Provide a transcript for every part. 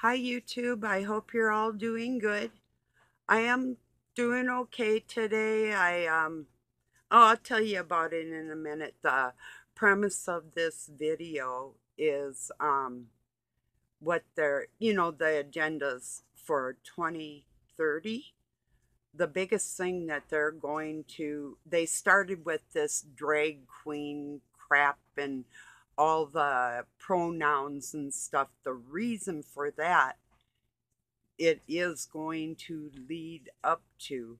Hi YouTube, I hope you're all doing good. I am doing okay today. I'll tell you about it in a minute. The premise of this video is what the agendas for 2030. The biggest thing that they started with this drag queen crap and all the pronouns and stuff. The reason for that, it is going to lead up to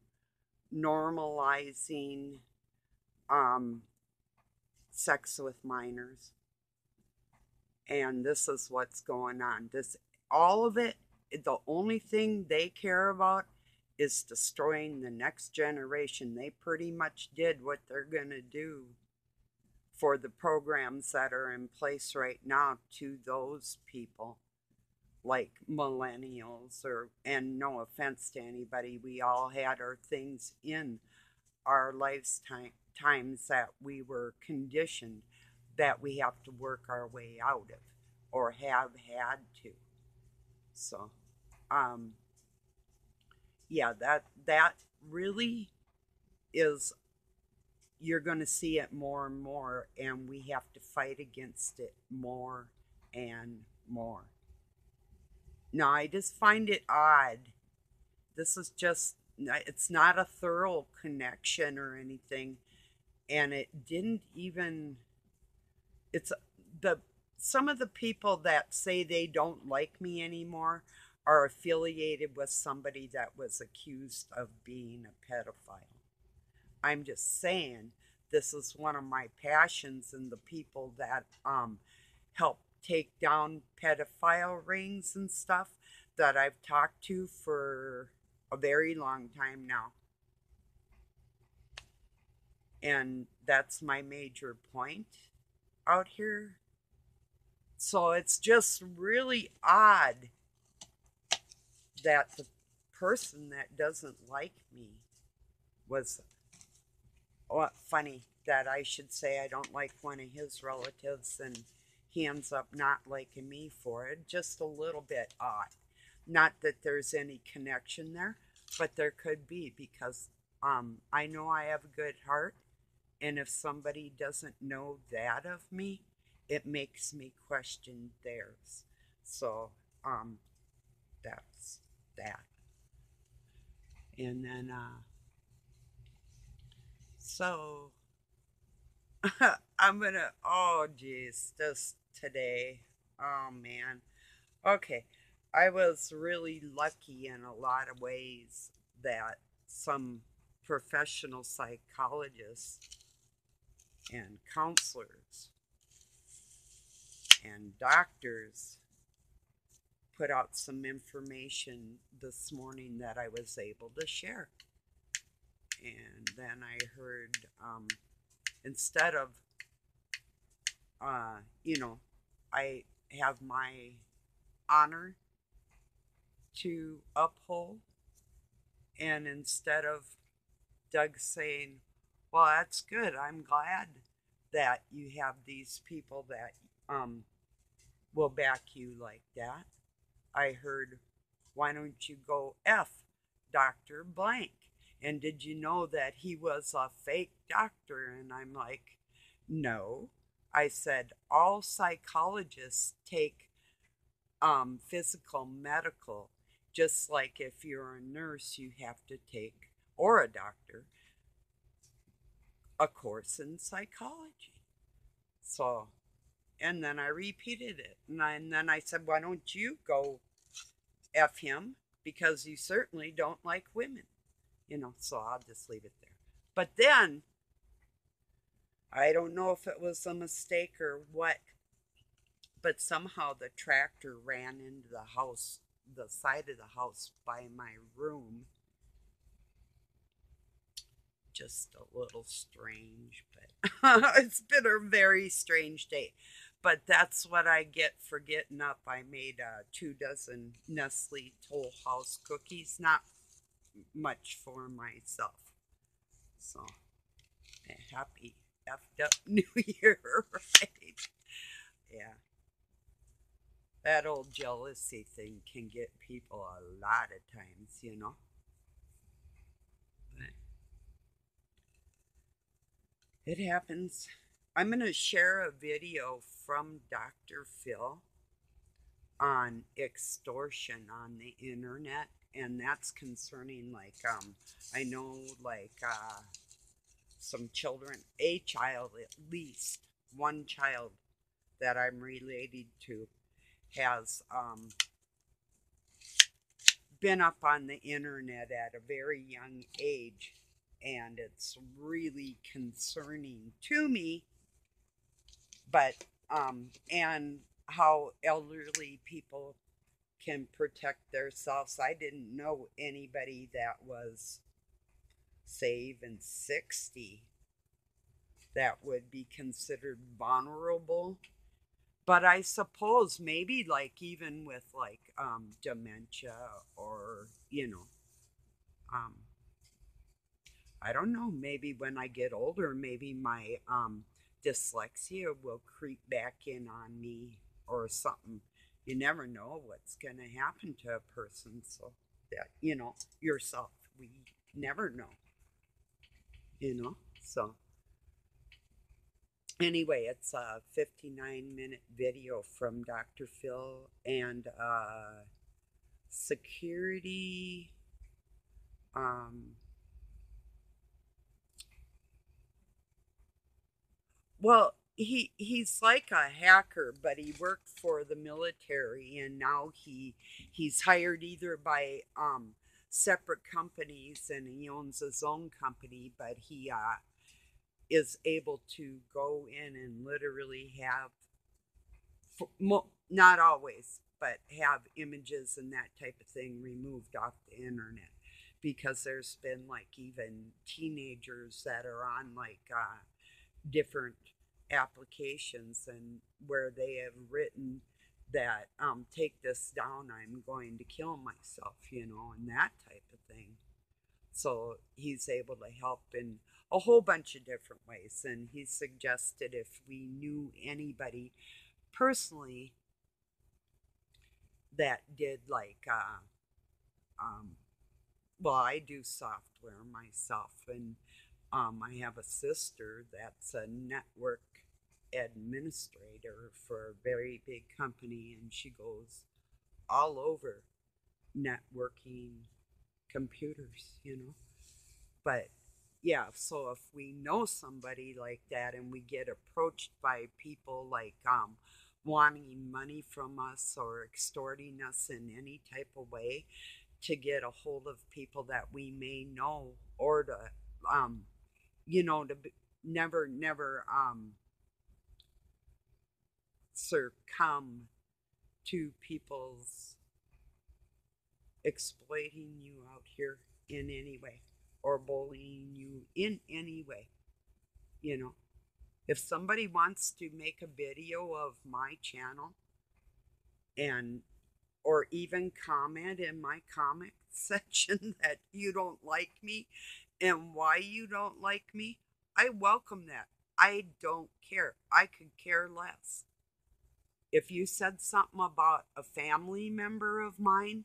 normalizing um, sex with minors. And this is what's going on. All of it, the only thing they care about is destroying the next generation. They pretty much did what they're going to do for the programs that are in place right now to those people, like millennials. And no offense to anybody, we all had our things in our lifetimes that we were conditioned that we have to work our way out of or have had to. So um yeah, that really is, you're going to see it more and more, and we have to fight against it more and more. Now, I just find it odd. This is just, it's not a thorough connection or anything. And it didn't even, it's the, some of the people that say they don't like me anymore are affiliated with somebody that was accused of being a pedophile. I'm just saying, this is one of my passions, and the people that help take down pedophile rings and stuff that I've talked to for a very long time now. And that's my major point out here. So it's just really odd that the person that doesn't like me was, well, funny that I should say I don't like one of his relatives and he ends up not liking me for it. Just a little bit odd. Not that there's any connection there, but there could be, because I know I have a good heart, and if somebody doesn't know that of me, it makes me question theirs. So um, that's that. And then, so I'm gonna, oh geez, just today. Oh man. Okay. I was really lucky in a lot of ways that some professional psychologists and counselors and doctors put out some information this morning that I was able to share. And then I heard, instead of, uh, you know, I have my honor to uphold. And instead of Doug saying, well, that's good, I'm glad that you have these people that um, will back you like that, I heard, why don't you go F Dr. Blank? And did you know that he was a fake doctor? And I'm like, no. I said, all psychologists take physical medical, just like if you're a nurse, you have to take, or a doctor, a course in psychology. So, and then I repeated it. And then I said, why don't you go F him? Because you certainly don't like women. So I'll just leave it there. But then, I don't know if it was a mistake or what, but somehow the tractor ran into the house, the side of the house by my room. Just a little strange, but it's been a very strange day. But that's what I get for getting up. I made 2 dozen Nestle Toll House cookies, not much for myself. So, happy effed up New Year, right? Yeah. That old jealousy thing can get people a lot of times, you know. But it happens. I'm going to share a video from Dr. Phil on extortion on the internet, and that's concerning, like, I know, like, some children, a child at least, one child that I'm related to has been up on the internet at a very young age, and it's really concerning to me. But and how elderly people can protect themselves. I didn't know anybody that was, say, even 60 that would be considered vulnerable. But I suppose maybe, like, even with, like, dementia, or, um, I don't know, maybe when I get older, maybe my dyslexia will creep back in on me or something. You never know what's going to happen to a person. So that, yourself, we never know. So anyway, it's a 59-minute video from Dr. Phil, and security. Um, well, he's like a hacker, but he worked for the military, and now he's hired either by separate companies, and he owns his own company, but he is able to go in and literally have, not always, but have images and that type of thing removed off the internet, because there's been, like, even teenagers that are on, like, different applications, and where they have written that, take this down, I'm going to kill myself, and that type of thing. So he's able to help in a whole bunch of different ways, and he suggested if we knew anybody personally that did, like, um, well, I do software myself, and I have a sister that's a network administrator for a very big company, and she goes all over networking computers. But yeah, so if we know somebody like that, and we get approached by people, like, wanting money from us or extorting us in any type of way, to get a hold of people that we may know, or to, um, to never succumb to people's exploiting you out here in any way, or bullying you in any way. You know, if somebody wants to make a video of my channel, and or even comment in my comment section that you don't like me and why you don't like me, I welcome that. I don't care. I could care less. If you said something about a family member of mine,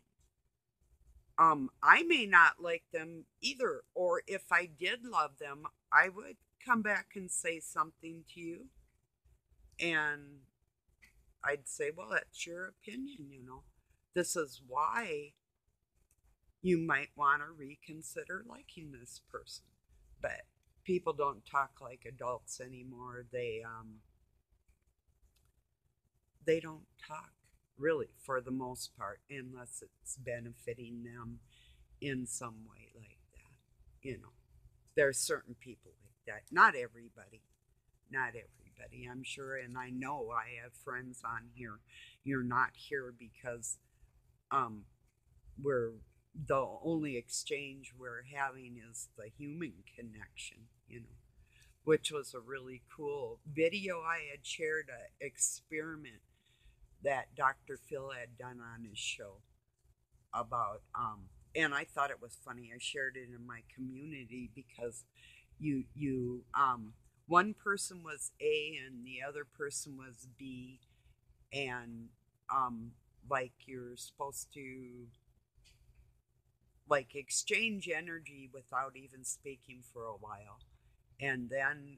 I may not like them either. Or if I did love them, I would come back and say something to you. And I'd say, well, that's your opinion. This is why you might want to reconsider liking this person. But people don't talk like adults anymore. They don't talk, really, for the most part, unless it's benefiting them in some way, like that. There's certain people like that. Not everybody. Not everybody, I'm sure. And I know I have friends on here. You're not here because um we're the only exchange we're having is the human connection, which was a really cool video. I had shared an experiment that Dr. Phil had done on his show about, and I thought it was funny. I shared it in my community because one person was A and the other person was B, and like you're supposed to like exchange energy without even speaking for a while, and then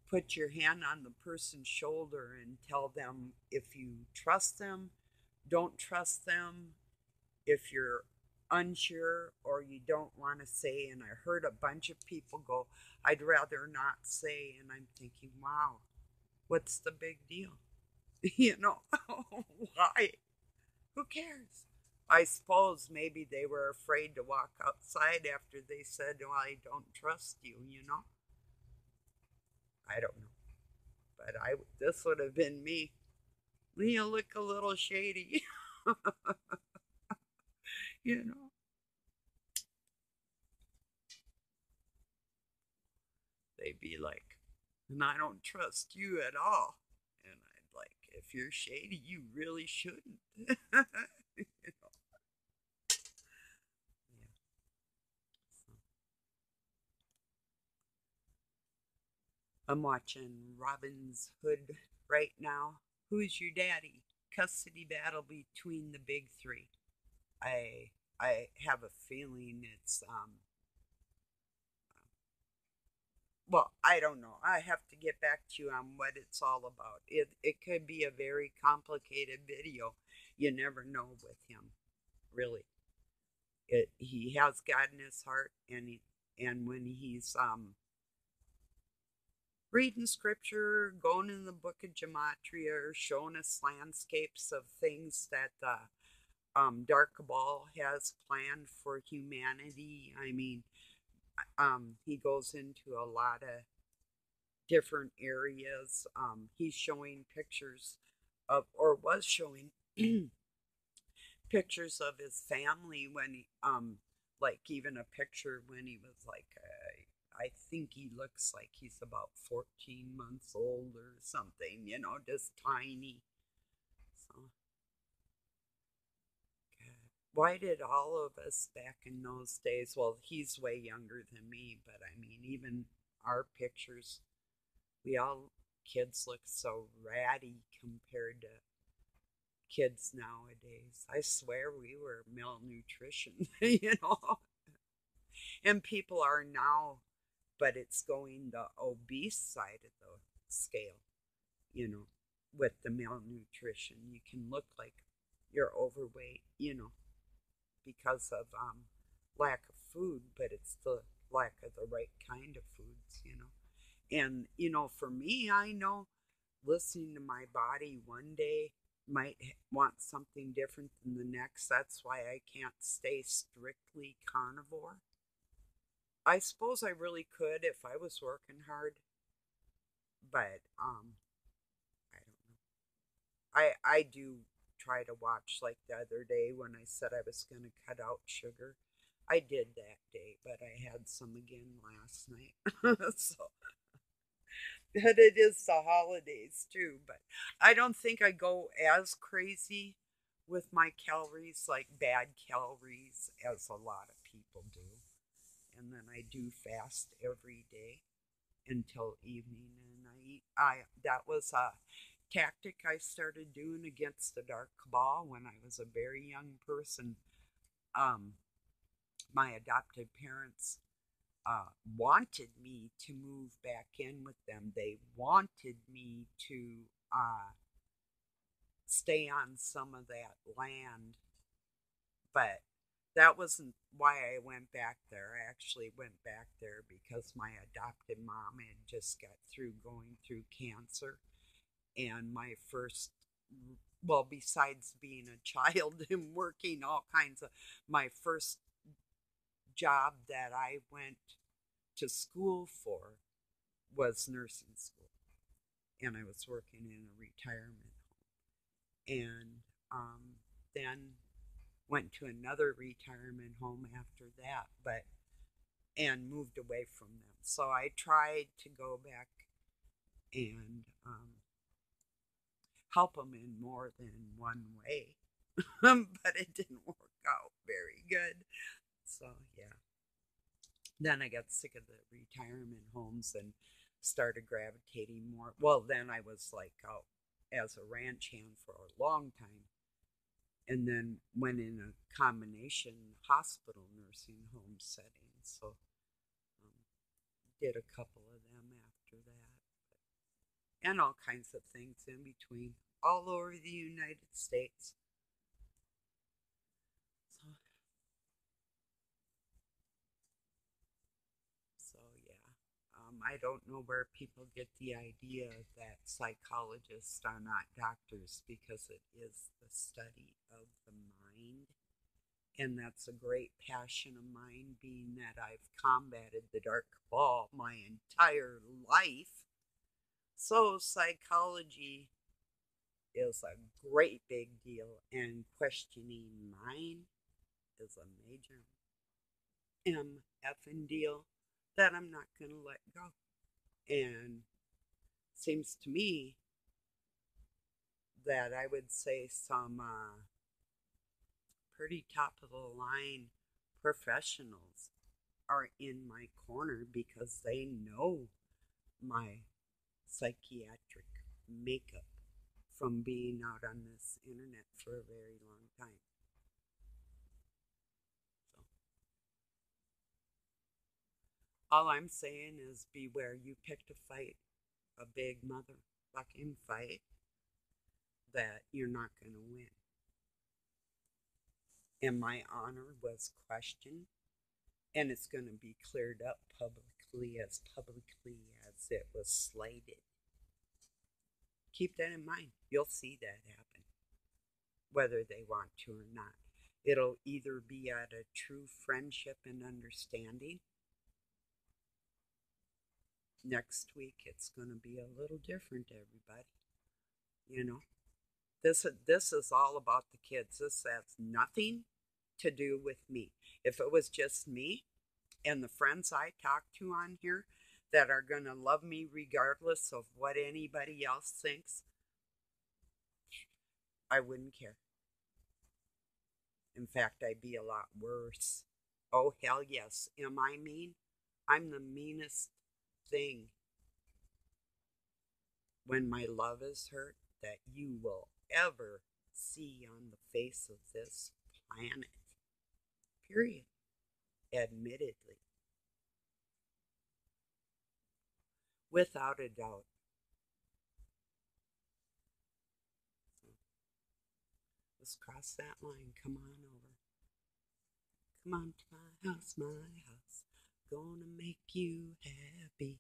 put your hand on the person's shoulder and tell them if you trust them, don't trust them, if you're unsure or you don't want to say. And I heard a bunch of people go, I'd rather not say. And I'm thinking, wow, what's the big deal? You know, why? Who cares? I suppose maybe they were afraid to walk outside after they said, well, I don't trust you, you know? I don't know. But this would have been me. You look a little shady, you know? They'd be like, and I don't trust you at all. And I'd like, if you're shady, you really shouldn't. You know? Yeah. So I'm watching Robin's Hood right now. Who's your daddy? Custody battle between the big three. I I have a feeling it's well, I don't know. I have to get back to you on what it's all about. It could be a very complicated video. You never know with him, really. He has God in his heart, and when he's reading scripture, going in the book of gematria, or showing us landscapes of things that the Dark Cabal has planned for humanity. I mean, he goes into a lot of different areas. He's showing pictures of, or was showing pictures of his family when he, like even a picture when he was like, I think he looks like he's about 14 months old or something, you know, just tiny. So, God. Why did all of us back in those days, well, he's way younger than me, but I mean, even our pictures, we all, kids look so ratty compared to kids nowadays. I swear we were malnutrition, you know, and people are now, but it's going the obese side of the scale, you know, with the malnutrition. You can look like you're overweight, you know, because of lack of food, but it's the lack of the right kind of foods, you know. And, you know, for me, I know listening to my body one day might want something different than the next. That's why I can't stay strictly carnivore. I suppose I really could if I was working hard, but I don't know. I do try to watch, like the other day when I said I was going to cut out sugar. I did that day, but I had some again last night. So that it is the holidays too, but I don't think I go as crazy with my calories, like bad calories, as a lot of people do. And then I do fast every day until evening, and I eat. I that was a tactic I started doing against the Dark Cabal when I was a very young person. Um, my adoptive parents wanted me to move back in with them. They wanted me to uh, stay on some of that land, but that wasn't why I went back there. I actually went back there because my adopted mom had just got through going through cancer. And my first, well, besides being a child and working all kinds of, my first job that I went to school for was nursing school, and I was working in a retirement home, and then went to another retirement home after that, but and moved away from them. So I tried to go back and help them in more than one way, but it didn't work out very good. So yeah, then I got sick of the retirement homes and started gravitating more. Well, then I was like, oh, as a ranch hand for a long time, and then went in a combination hospital nursing home setting. So did a couple of them after that, and all kinds of things in between, all over the United States. So, so yeah, I don't know where people get the idea that psychologists are not doctors, because it is the study of the mind. And that's a great passion of mine, being that I've combated the dark ball my entire life. So, psychology is a great big deal, and questioning mine is a major MFing deal that I'm not going to let go. And seems to me that I would say some pretty top of the line professionals are in my corner, because they know my psychiatric makeup from being out on this internet for a very long time. So all I'm saying is beware. You picked a fight, a big motherfucking fight that you're not going to win. And my honor was questioned, and it's going to be cleared up publicly as it was slated. Keep that in mind. You'll see that happen, whether they want to or not. It'll either be out of true friendship and understanding. Next week, it's going to be a little different, everybody. You know, this is all about the kids. This has nothing to do with me. If it was just me and the friends I talk to on here that are going to love me regardless of what anybody else thinks, I wouldn't care. In fact, I'd be a lot worse. Oh, hell yes. Am I mean? I'm the meanest thing when my love is hurt that you will ever see on the face of this planet. Period. Admittedly. Without a doubt. Let's cross that line. Come on over. Come on to my house, my house. Gonna make you happy.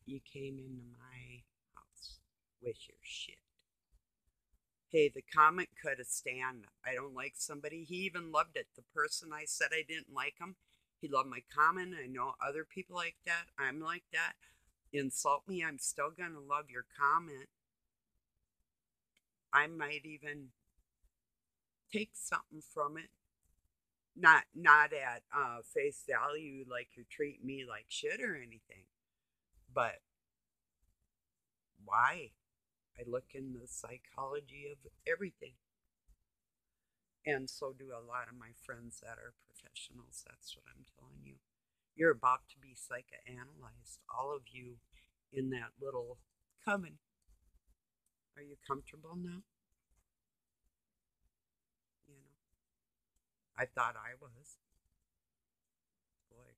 You came into my house with your shit. Hey, the comment could have stand. I don't like somebody. He even loved it. The person I said I didn't like him, he loved my comment. I know other people like that. I'm like that. Insult me, I'm still going to love your comment. I might even take something from it. Not at face value, like you're treating me like shit or anything. But why? I look in the psychology of everything. And so do a lot of my friends that are professionals. That's what I'm telling you. You're about to be psychoanalyzed, all of you in that little coven. Are you comfortable now? You know, I thought I was. Boy,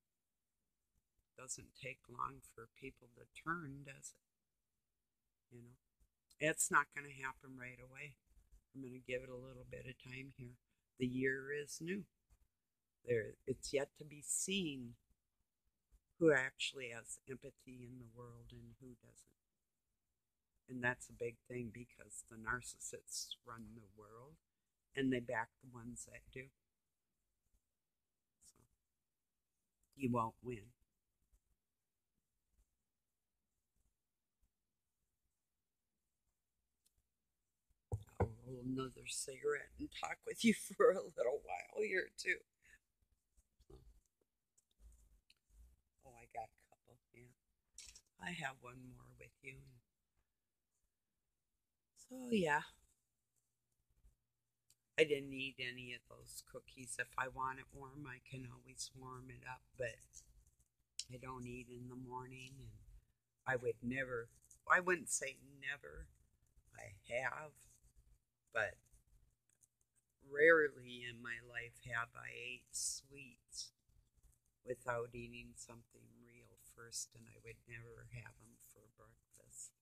doesn't take long for people to turn, does it? You know, it's not going to happen right away. I'm going to give it a little bit of time here. The year is new. It's yet to be seen who actually has empathy in the world and who doesn't. And that's a big thing, because the narcissists run the world and they back the ones that do. So you won't win. I'll roll another cigarette and talk with you for a little while here too. Oh, I got a couple. Yeah, I have one more with you. So yeah, I didn't eat any of those cookies. If I want it warm, I can always warm it up, but I don't eat in the morning, and I would never, I wouldn't say never, I have, but rarely in my life have I ate sweets without eating something real first, and I would never have them for breakfast.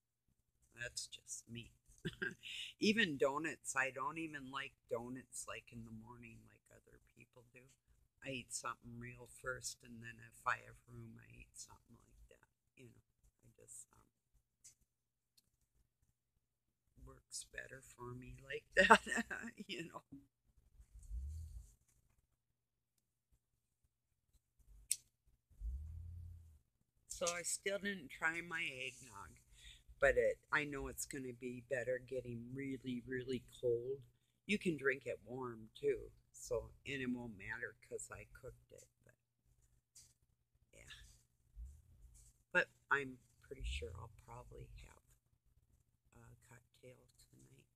That's just me. Even donuts, I don't even like donuts like in the morning like other people do. I eat something real first, and then if I have room, I eat something like that. I just works better for me like that. you know. So I still didn't try my eggnog, but I know it's going to be better getting really, really cold. You can drink it warm too, so and it won't matter because I cooked it. But yeah, but I'm pretty sure I'll probably have a cocktail tonight,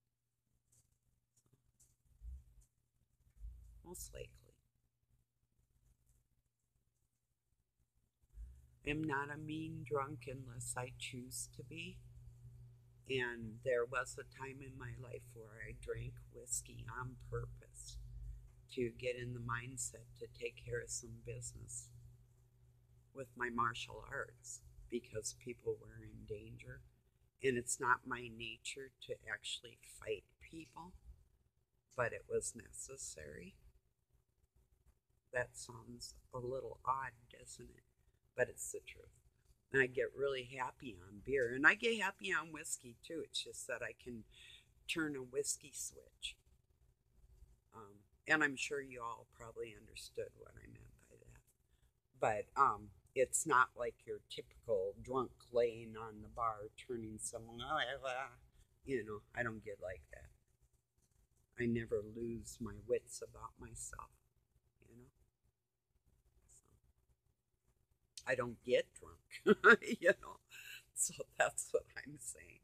most likely. I'm not a mean drunk unless I choose to be. And there was a time in my life where I drank whiskey on purpose to get in the mindset to take care of some business with my martial arts because people were in danger. And it's not my nature to actually fight people, but it was necessary. That sounds a little odd, doesn't it? But it's the truth. And I get really happy on beer. And I get happy on whiskey too. It's just that I can turn a whiskey switch. And I'm sure you all probably understood what I meant by that. But it's not like your typical drunk laying on the bar turning someone, I don't get like that. I never lose my wits about myself, you know. So I don't get drunk, So that's what I'm saying.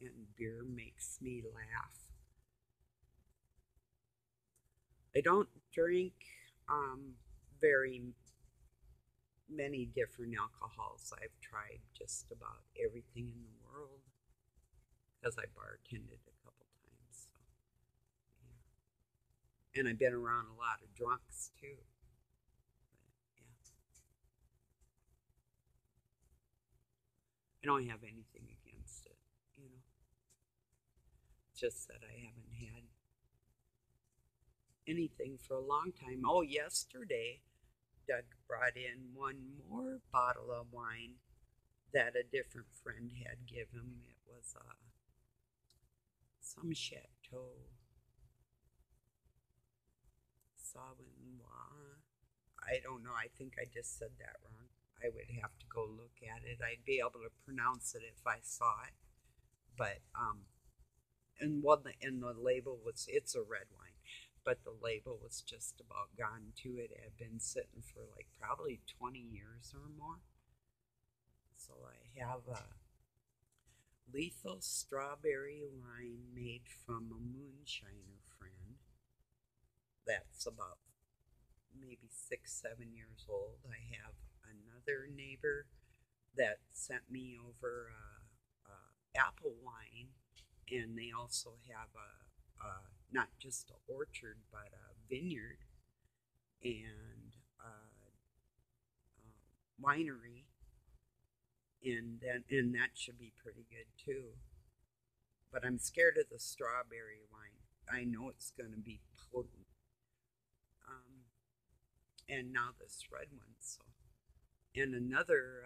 Yeah. And beer makes me laugh. I don't drink very many different alcohols. I've tried just about everything in the world because I bartended a couple times. So, yeah. And I've been around a lot of drunks too. But, yeah. I don't have anything against it, you know. Just that I haven't had anything for a long time. Oh, yesterday, Doug brought in one more bottle of wine that a different friend had given. It was some Chateau Sauvignon. I don't know. I think I just said that wrong. I would have to go look at it. I'd be able to pronounce it if I saw it. But and the label was it's a red wine, but the label was just about gone too. It had been sitting for like probably 20 years or more. So I have a lethal strawberry wine made from a moonshiner friend. That's about maybe 6, 7 years old. I have another neighbor that sent me over apple wine, and they also have a not just an orchard but a vineyard and a winery, and that should be pretty good too. But I'm scared of the strawberry wine. I know it's going to be potent, um, and now this red one. So, and another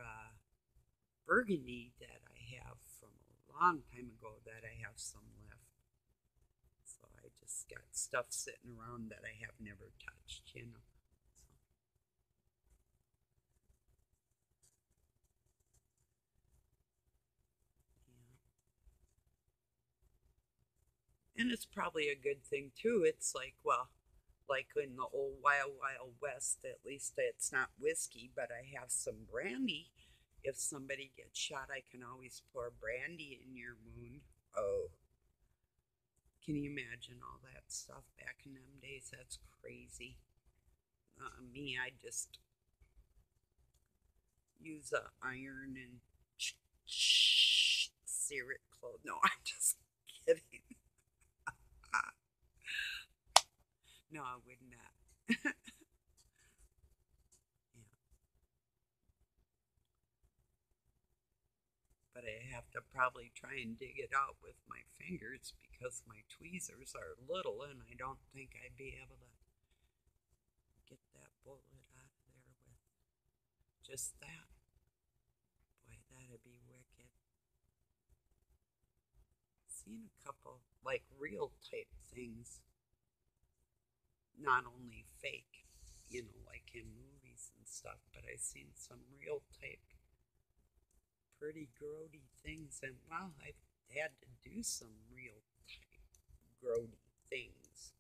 burgundy that I have from a long time ago that I have some left. So I just got stuff sitting around that I have never touched. So, yeah. And it's probably a good thing too. It's like, well, like in the old Wild Wild West, at least it's not whiskey, but I have some brandy. If somebody gets shot, I can always pour brandy in your wound. Oh, can you imagine all that stuff back in them days? That's crazy. Me, I just use a iron and sear it close. No, I'm just kidding. No, I would not. Yeah. But I have to probably try and dig it out with my fingers because my tweezers are little and I don't think I'd be able to get that bullet out of there with just that. Boy, that'd be wicked. Seen a couple like real type things, not only fake, like in movies and stuff, but I've seen some real type pretty grody things, and wow, I've had to do some real type grody things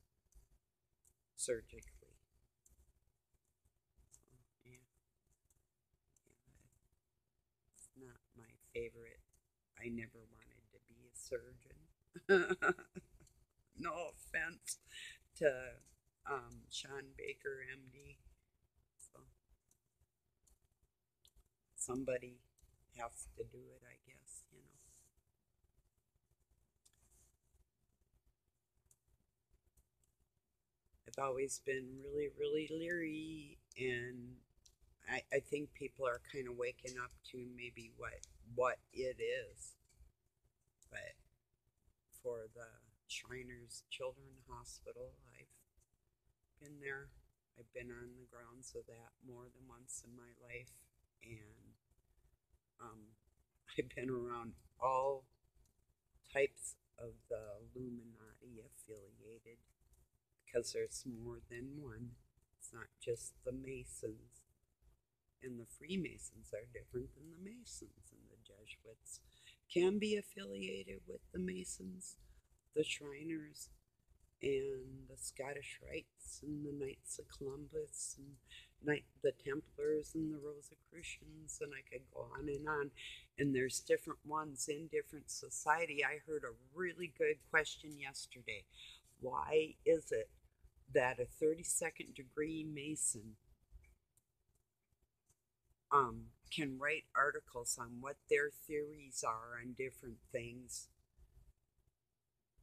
surgically. So, yeah, it's not my favorite. I never wanted to be a surgeon. No offense to Sean Baker, MD. So somebody has to do it, I guess. I've always been really, really leery, and I think people are kind of waking up to maybe what it is. But for the Shriners Children's Hospital, I've been there. I've been on the grounds of that more than once in my life, and um, I've been around all types of the Illuminati affiliated because there's more than one. It's not just the Masons. And the Freemasons are different than the Masons, and the Jesuits can be affiliated with the Masons, the Shriners, and the Scottish Rites, and the Knights of Columbus, and the Templars, and the Rosicrucians, and I could go on and on. And there's different ones in different society. I heard a really good question yesterday. Why is it that a 32nd degree Mason can write articles on what their theories are on different things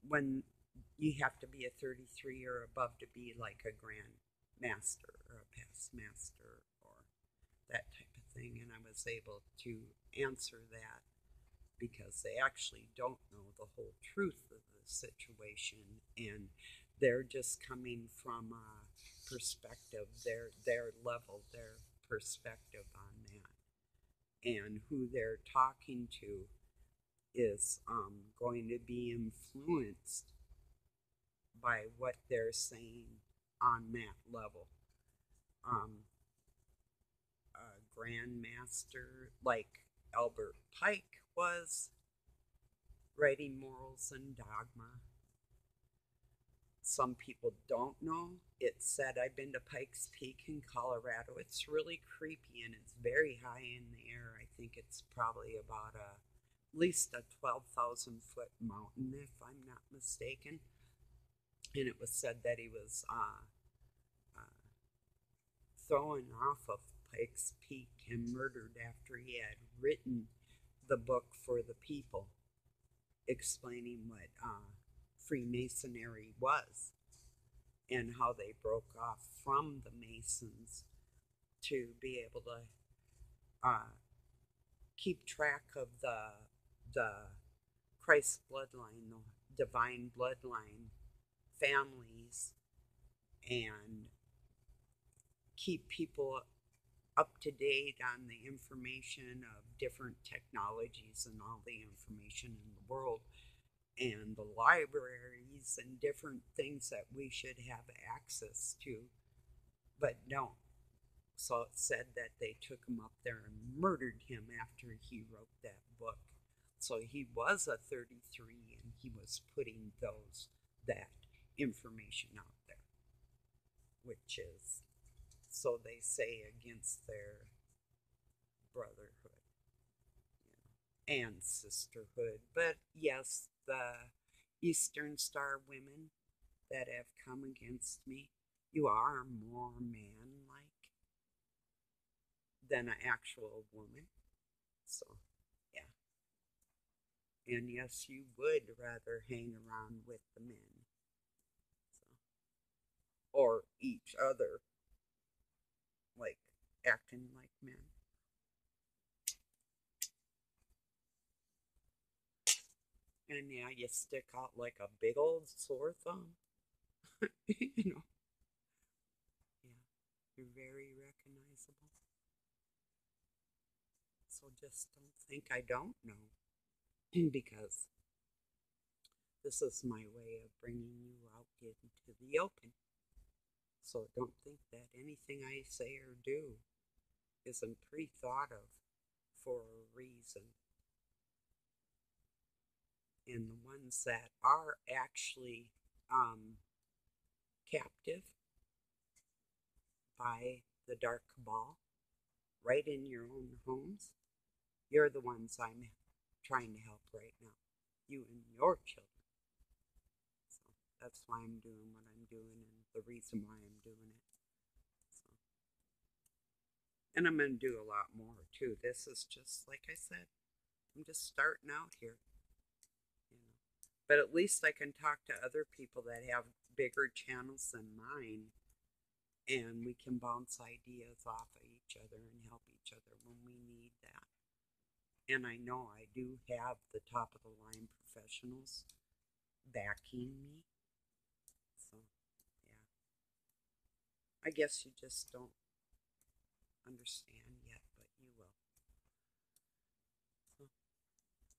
when you have to be a 33 or above to be like a grand master or a past master or that type of thing? And I was able to answer that because they actually don't know the whole truth of the situation, and they're just coming from a perspective, their level, their perspective on that, and who they're talking to is going to be influenced by what they're saying on that level. A grandmaster like Albert Pike was writing Morals and Dogma. Some people don't know. It said I've been to Pikes Peak in Colorado. It's really creepy and it's very high in the air. I think it's probably about at least a 12,000 foot mountain, if I'm not mistaken. And it was said that he was thrown off of Pikes Peak and murdered after he had written the book for the people, explaining what Freemasonry was and how they broke off from the Masons to be able to keep track of the Christ bloodline, the divine bloodline families, and keep people up to date on the information of different technologies and all the information in the world and the libraries and different things that we should have access to, but don't. So it said that they took him up there and murdered him after he wrote that book. So he was a 33 and he was putting that information out there, which is, so they say, against their brotherhood, and sisterhood. But yes, the Eastern Star women that have come against me, you are more man like than an actual woman. So, yeah. And yes, you would rather hang around with the men. So, or each other, like acting like men. And yeah, you stick out like a big old sore thumb. you know, yeah, you're very recognizable. So just don't think I don't know because this is my way of bringing you out into the open. So don't think that anything I say or do isn't pre thought of for a reason. And the ones that are actually captive by the dark cabal right in your own homes, you're the ones I'm trying to help right now. You and your children. So that's why I'm doing what I'm doing and the reason why I'm doing it. So, and I'm going to do a lot more too. This is just, like I said, I'm just starting out here. You know. But at least I can talk to other people that have bigger channels than mine and we can bounce ideas off of each other and help each other when we need that. And I know I do have the top of the line professionals backing me. So, yeah. I guess you just don't understand yet, but you will. So,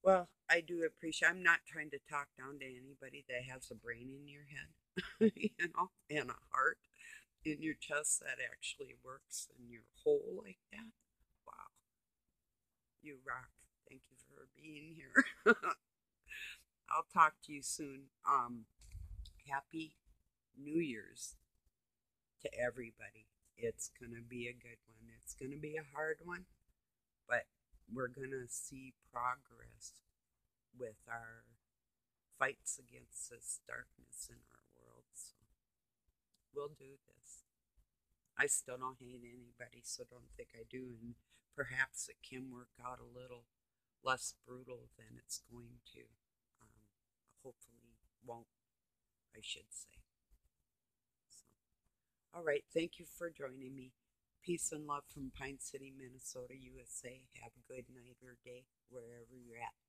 well, I do appreciate. I'm not trying to talk down to anybody that has a brain in your head, and a heart in your chest that actually works and you're whole like that. Wow, you rock. Thank you for being here. I'll talk to you soon. Happy New Year's to everybody. It's gonna be a good one. It's gonna be a hard one, but we're gonna see progress with our fights against this darkness in our world. So we'll do this. I still don't hate anybody, so don't think I do. And perhaps it can work out a little less brutal than it's going to. Um, hopefully, won't, I should say. So, all right. Thank you for joining me. Peace and love from Pine City, Minnesota, USA. Have a good night or day wherever you're at.